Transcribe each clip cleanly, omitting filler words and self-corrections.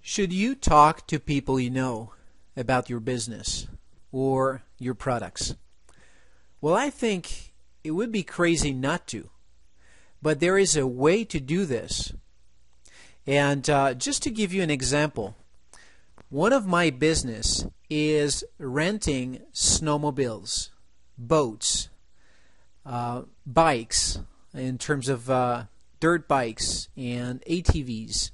Should you talk to people you know about your business or your products? Well, I think it would be crazy not to. But there is a way to do this. And just to give you an example, one of my business is renting snowmobiles, boats, bikes, in terms of dirt bikes and ATVs.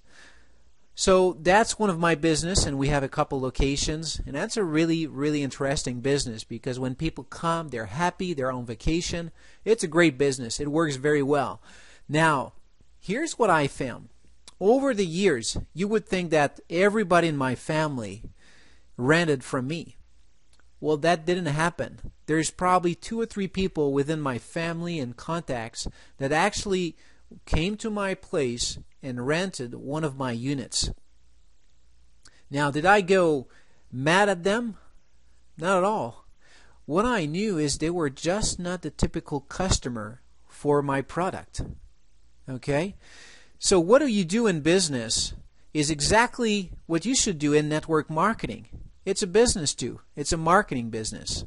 So that's one of my business, and we have a couple locations, and that's a really, really interesting business because when people come, they're happy, they're on vacation. It's a great business. It works very well. Now, here's what I found. Over the years, you would think that everybody in my family rented from me. Well, that didn't happen. There's probably 2 or 3 people within my family and contacts that actually came to my place and rented one of my units. Now, did I go mad at them? Not at all. What I knew is they were just not the typical customer for my product. Okay? So what do you do in business is exactly what you should do in network marketing. It's a business too. It's a marketing business.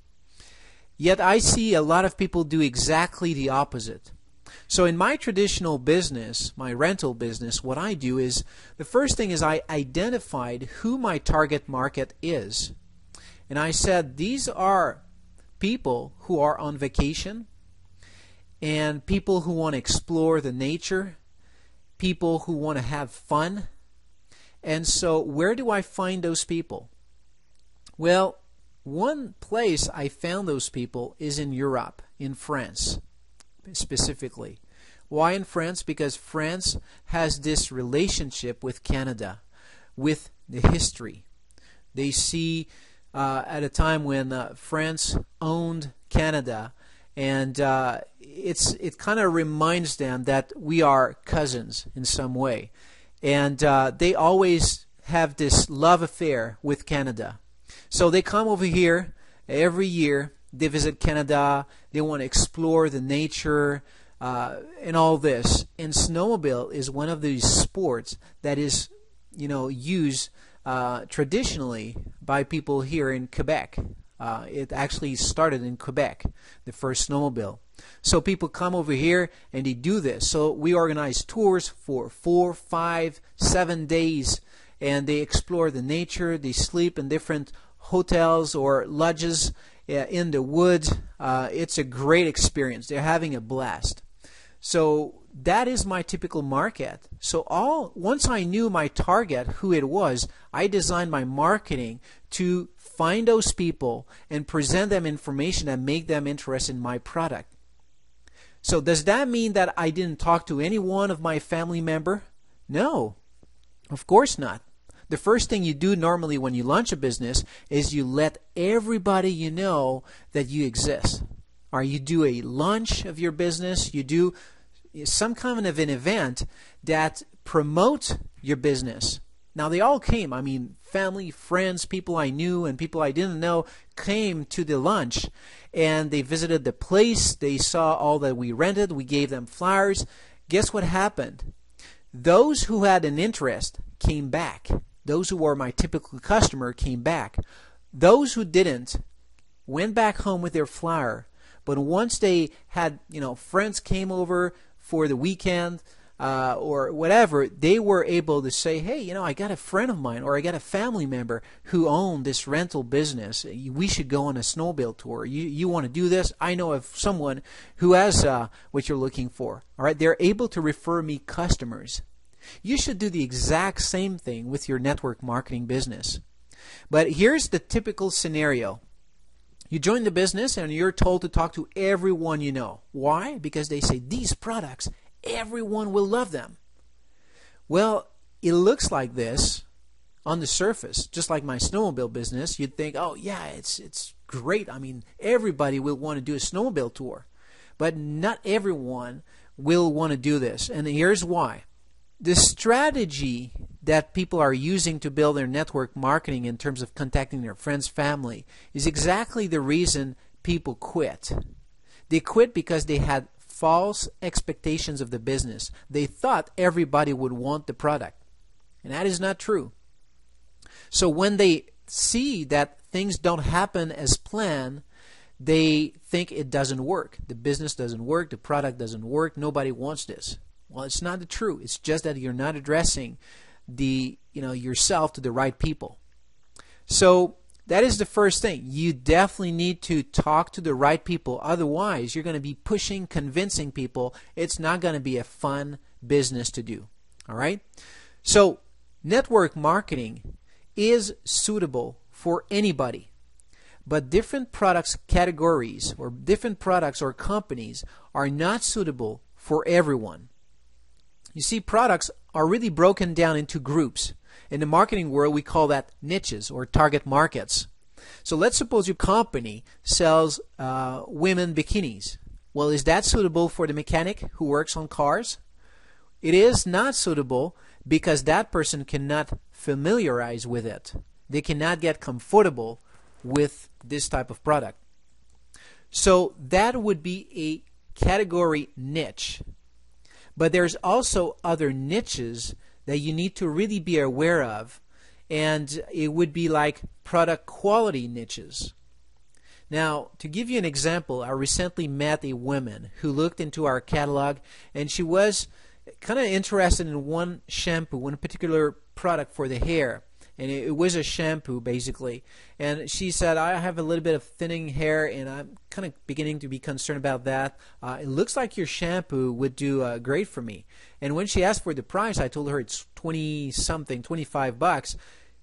Yet I see a lot of people do exactly the opposite. So in my traditional business, my rental business, what I do is, the first thing is I identified who my target market is. And I said, these are people who are on vacation and people who want to explore the nature, people who want to have fun. And so where do I find those people? Well, one place I found those people is in Europe, in France specifically. Why in France? Because France has this relationship with Canada, with the history. They see at a time when France owned Canada, and it kind of reminds them that we are cousins in some way. And they always have this love affair with Canada. So they come over here every year. They visit Canada. They want to explore the nature and all this. And snowmobile is one of these sports that is, used traditionally by people here in Quebec. It actually started in Quebec, the first snowmobile. So people come over here and they do this. So we organize tours for 4, 5, 7 days, and they explore the nature. They sleep in different hotels or lodges in the woods. It's a great experience. They're having a blast. So that is my typical market. So once I knew my target, who it was, I designed my marketing to find those people and present them information that make them interested in my product. So does that mean that I didn't talk to any one of my family member? No, of course not. The first thing you do normally when you launch a business is you let everybody you know that you exist. Or you do a launch of your business, you do some kind of an event that promote your business. Now they all came, family, friends, people I knew and people I didn't know came to the lunch, and they visited the place, they saw all that we rented, we gave them flowers. Guess what happened? Those who had an interest came back. Those who were my typical customer came back. Those who didn't went back home with their flower. But once they had, friends came over for the weekend or whatever, they were able to say, hey, I got a friend of mine or I got a family member who owned this rental business. We should go on a snowmobile tour. You want to do this? I know of someone who has what you're looking for. All right, they're able to refer me customers. You should do the exact same thing with your network marketing business. But here's the typical scenario. You join the business and you're told to talk to everyone you know. Why? Because they say these products, everyone will love them. Well, it looks like this on the surface, just like my snowmobile business. You'd think, oh yeah, it's great. Everybody will want to do a snowmobile tour. But not everyone will want to do this. And here's why. The strategy that people are using to build their network marketing in terms of contacting their friends, family, is exactly the reason people quit. They quit because they had false expectations of the business. They thought everybody would want the product. And that is not true. So when they see that things don't happen as planned, they think it doesn't work. The business doesn't work, the product doesn't work, nobody wants this. Well, it's not true. It's just that you're not addressing yourself to the right people. So that is the first thing. You definitely need to talk to the right people. Otherwise, you're going to be pushing, convincing people. It's not going to be a fun business to do. All right? So network marketing is suitable for anybody. But different products categories or different products or companies are not suitable for everyone. You see, products are really broken down into groups. In the marketing world, we call that niches or target markets. So let's suppose your company sells women bikinis. Well, is that suitable for the mechanic who works on cars? It is not suitable because that person cannot familiarize with it. They cannot get comfortable with this type of product. So that would be a category niche. But there's also other niches that you need to really be aware of, and it would be like product quality niches. Now, to give you an example, I recently met a woman who looked into our catalog, and she was kind of interested in one shampoo, one particular product for the hair. And it was a shampoo, basically. And she said, I have a little bit of thinning hair, and I'm kind of beginning to be concerned about that. It looks like your shampoo would do great for me. And when she asked for the price, I told her it's 20-something, $25.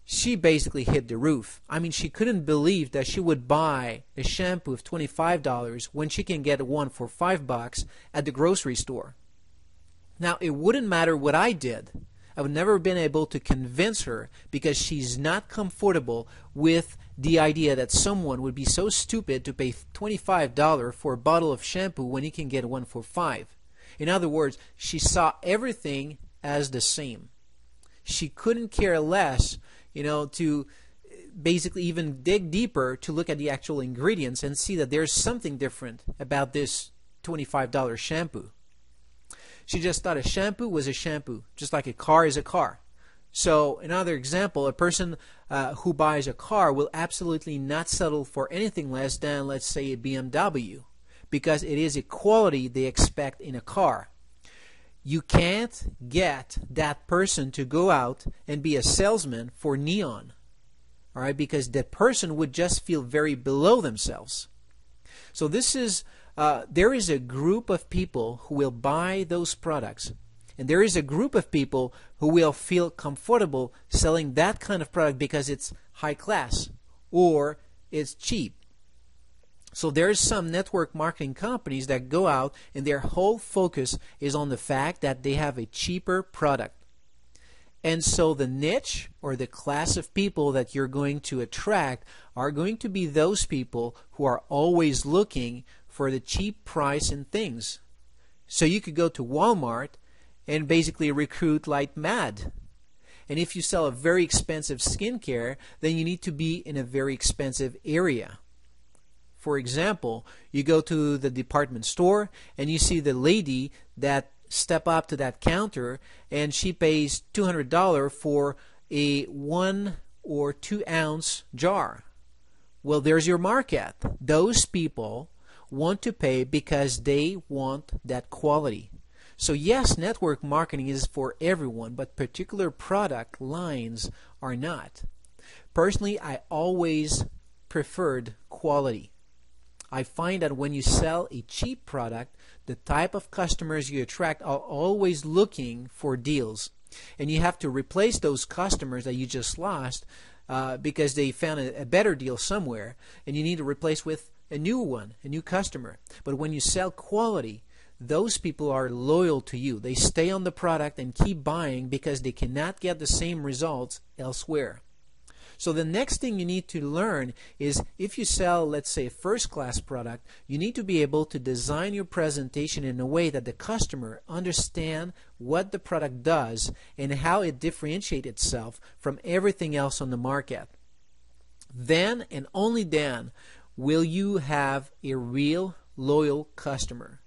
She basically hit the roof. I mean, she couldn't believe that she would buy a shampoo of $25 when she can get one for $5 at the grocery store. Now, it wouldn't matter what I did. I would never have been able to convince her because she's not comfortable with the idea that someone would be so stupid to pay $25 for a bottle of shampoo when he can get one for $5. In other words, she saw everything as the same. She couldn't care less, to basically even dig deeper to look at the actual ingredients and see that there's something different about this $25 shampoo. She just thought a shampoo was a shampoo, just like a car is a car. So another example, a person who buys a car will absolutely not settle for anything less than, let's say, a BMW, because it is a quality they expect in a car. You can't get that person to go out and be a salesman for neon, all right, because that person would just feel very below themselves. So this is there is a group of people who will buy those products, and there is a group of people who will feel comfortable selling that kind of product because it's high class or it's cheap. So there's some network marketing companies that go out and their whole focus is on the fact that they have a cheaper product. And so the niche or the class of people that you're going to attract are going to be those people who are always looking for the cheap price in things. So you could go to Walmart and basically recruit like mad. And if you sell a very expensive skincare, then you need to be in a very expensive area. For example, you go to the department store and you see the lady that step up to that counter and she pays $200 for a 1 or 2 ounce jar. Well, there's your market. Those people want to pay because they want that quality. So yes, network marketing is for everyone, but particular product lines are not. Personally, I always preferred quality. I find that when you sell a cheap product, the type of customers you attract are always looking for deals. And you have to replace those customers that you just lost because they found a better deal somewhere, and you need to replace with a new one, a new customer. But when you sell quality, those people are loyal to you. They stay on the product and keep buying because they cannot get the same results elsewhere. So the next thing you need to learn is if you sell, let's say, a first-class product, you need to be able to design your presentation in a way that the customer understand what the product does and how it differentiates itself from everything else on the market. Then and only then will you have a real loyal customer.